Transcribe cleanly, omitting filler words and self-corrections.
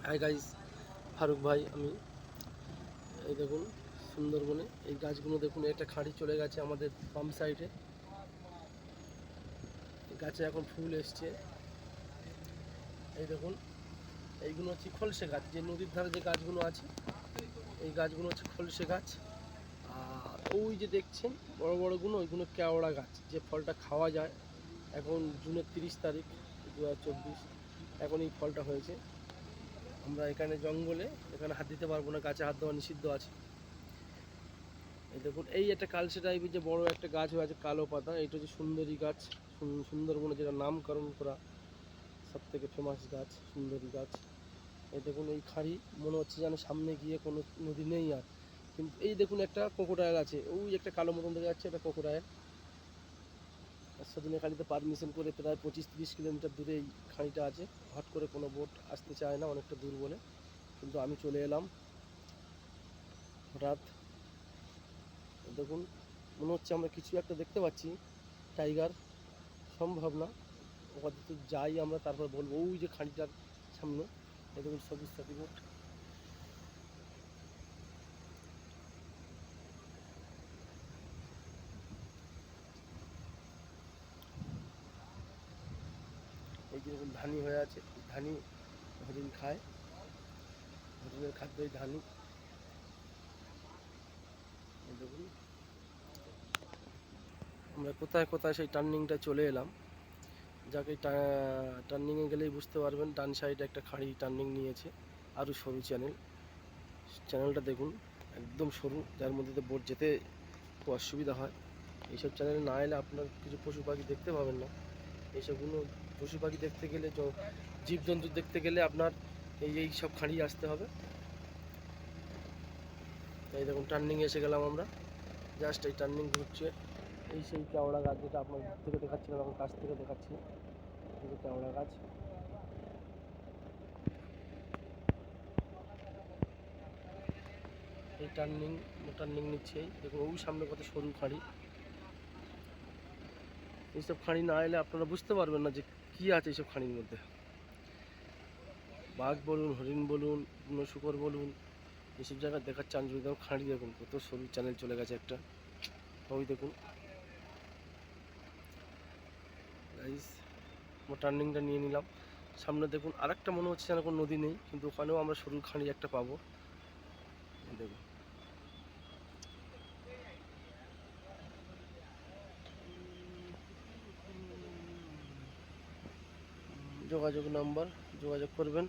Hi guys, Faruk ভাই আমি। এই দেখুন সুন্দরবনে এই গাছগুলো দেখুন, একটা খাঁড়ি চলে গেছে আমাদের পাম্প সাইডে। গাছে এখন ফুল এসছে। এই দেখুন এইগুলো হচ্ছে খলসে গাছ, যে নদীর ধারে যে গাছগুলো আছে এই গাছগুলো হচ্ছে খলসে গাছ। আর ওই যে দেখছেন বড় বড়গুলো, ওইগুলো কেওড়া গাছ, যে ফলটা খাওয়া যায়। এখন জুনের 30 তারিখ 2024, এখন এই ফলটা হয়েছে। আমরা এখানে জঙ্গলে, এখানে হাত দিতে পারবো না, গাছে হাত দেওয়া নিষিদ্ধ আছে। এই দেখুন এই একটা কালসে টাইপের যে বড় একটা গাছ হয়ে আছে কালো পাতা, এইটা হচ্ছে সুন্দরী গাছ। সুন্দরবনে যেটা নামকরণ করা সব থেকে ফেমাস গাছ সুন্দরী গাছ। এই দেখুন এই খাঁড়ি, মনে হচ্ছে যেন সামনে গিয়ে কোনো নদী নেই আর। কিন্তু এই দেখুন একটা ক্রোকোডাইল আছে, ওই একটা কালো মতন দেখা যাচ্ছে, এটা ক্রোকোডাইল। সেদিনে খাঁড়িতে পারমিশন করে প্রায় 25-30 কিলোমিটার দূরে এই খাঁড়িটা আছে। হট করে কোনো বোট আসতে চায় না, অনেকটা দূর বলে। কিন্তু আমি চলে এলাম হঠাৎ। দেখুন মনে হচ্ছে আমরা কিছু একটা দেখতে পাচ্ছি, টাইগার সম্ভব না। ওখানে তো যাই আমরা, তারপর বলবো। ওই যে খাঁড়িটার সামনে এই দেখুন সবুজ সাথী বোট। এই যে দেখুন ধানি হয়ে আছে, ধানি হরিণ খায়, হরিণের খাদ্যই ধানি। এই দেখুন আমরা কোথায় কোথায় সেই টার্নিংটা চলে এলাম। যাকে টার্নিংয়ে গেলেই বুঝতে পারবেন, ডান সাইডে একটা খাঁড়ি টার্নিং নিয়েছে। আরও সরু চ্যানেলটা দেখুন, একদম সরু, যার মধ্যে তো বোট যেতে খুব অসুবিধা হয়। এইসব চ্যানেলে না এলে আপনার কিছু পশু পাখি দেখতে পাবেন না। এইসবগুলো পশু পাখি দেখতে গেলে, জীবজন্তু দেখতে গেলে আপনার এই সব খাঁড়ি আসতে হবে। এই দেখুন টার্নিংয়ে এসে গেলাম আমরা, জাস্ট এই টার্নিং ঘুরছে। এই সেই কেওড়া গাছ, যেটা আপনার দূর থেকে দেখাচ্ছিলাম, এখন কাছ থেকে দেখাচ্ছি। এই যে কেওড়া গাছ, এই টার্নিং নিচ্ছে। এই দেখুন ওই সামনে কত সরু খাঁড়ি। এইসব খাঁড়ি না এলে আপনারা বুঝতে পারবেন না যে কী আছে এইসব খাঁড়ির মধ্যে। বাঘ বলুন, হরিণ বলুন, কোনো শুকর বলুন, এইসব জায়গায় দেখার চান্স। যদি খাঁড়ি দেখুন কত সরু চ্যানেল চলে গেছে একটা। ওই দেখুন গাইস, টার্নিংটা নিয়ে নিলাম। সামনে দেখুন আরেকটা মনে হচ্ছে যেন কোনো নদী নেই, কিন্তু ওখানেও আমরা সরু খাঁড়ি একটা পাবো। দেখুন যোগাযোগ নাম্বার, যোগাযোগ করবেন।